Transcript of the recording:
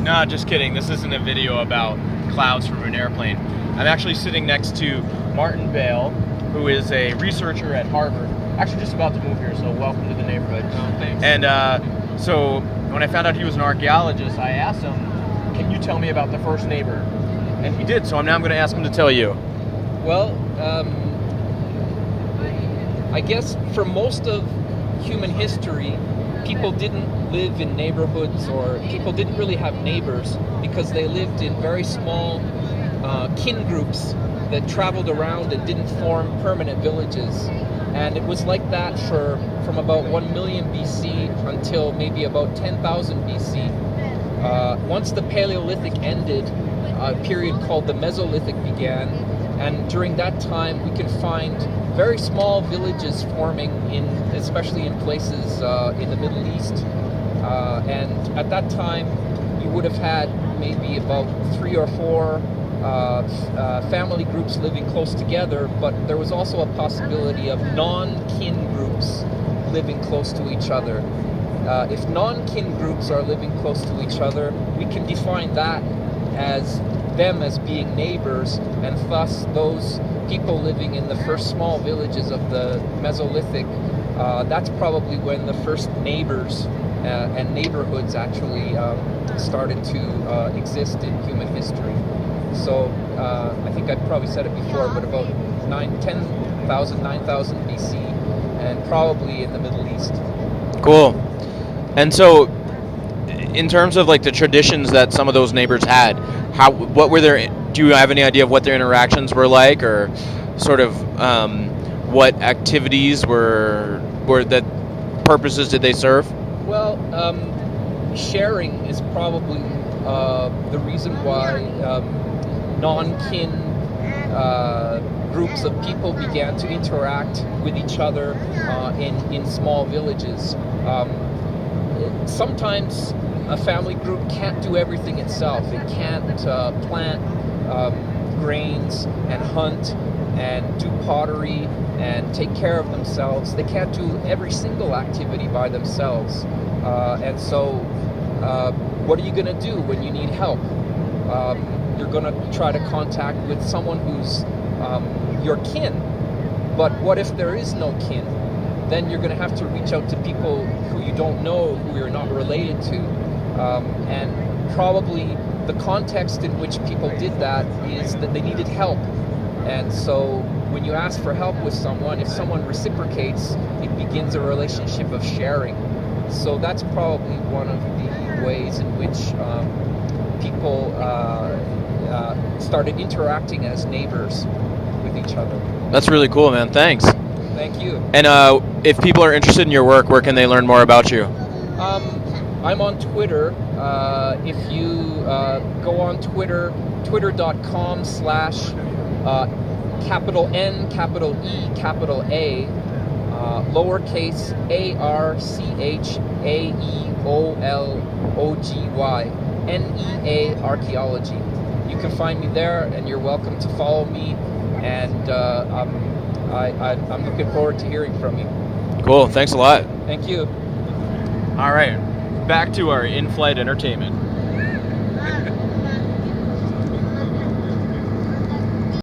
No, just kidding. This isn't a video about clouds from an airplane. I'm actually sitting next to Martin Bale, who is a researcher at Harvard. Actually just about to move here, so welcome to the neighborhood. Oh, thanks. And so when I found out he was an archaeologist, I asked him, can you tell me about the first neighbor? And he did, so now I'm going to ask him to tell you. Well, I guess for most of human history, people didn't live in neighborhoods, or people didn't really have neighbors because they lived in very small kin groups that traveled around and didn't form permanent villages. And it was like that from about 1 million BC until maybe about 10,000 BC. Once the Paleolithic ended, a period called the Mesolithic began, and during that time we can find very small villages forming, especially in places in the Middle East. And at that time you would have had maybe about 3 or 4 family groups living close together, but there was also a possibility of non-kin groups living close to each other. If non-kin groups are living close to each other, we can define that as them as being neighbors, and thus those people living in the first small villages of the Mesolithic, that's probably when the first neighbors and neighborhoods actually started to exist in human history. So I think I probably said it before, but about 10,000, 9,000 BC, and probably in the Middle East. Cool. And so, in terms of like the traditions that some of those neighbors had, what were their? Do you have any idea of what their interactions were like, or sort of what activities were that purposes did they serve? Well, sharing is probably the reason why non-kin groups of people began to interact with each other in small villages. Sometimes a family group can't do everything itself. It can't plant grains and hunt and do pottery and take care of themselves. They can't do every single activity by themselves. And so what are you going to do when you need help? You're going to try to contact with someone who's your kin. But what if there is no kin? Then you're going to have to reach out to people who you don't know, who you're not related to. And probably the context in which people did that is that they needed help. And so when you ask for help with someone, if someone reciprocates, it begins a relationship of sharing. So that's probably one of the ways in which people started interacting as neighbors with each other. That's really cool, man. Thanks. Thank you. And if people are interested in your work, where can they learn more about you? I'm on Twitter. If you go on Twitter, twitter.com/capital N, capital E, capital A, lowercase ARCHAEOLOGY, NEA Archaeology. You can find me there, and you're welcome to follow me. And I'm looking forward to hearing from you. Cool. Thanks a lot. Thank you. All right. Back to our in-flight entertainment.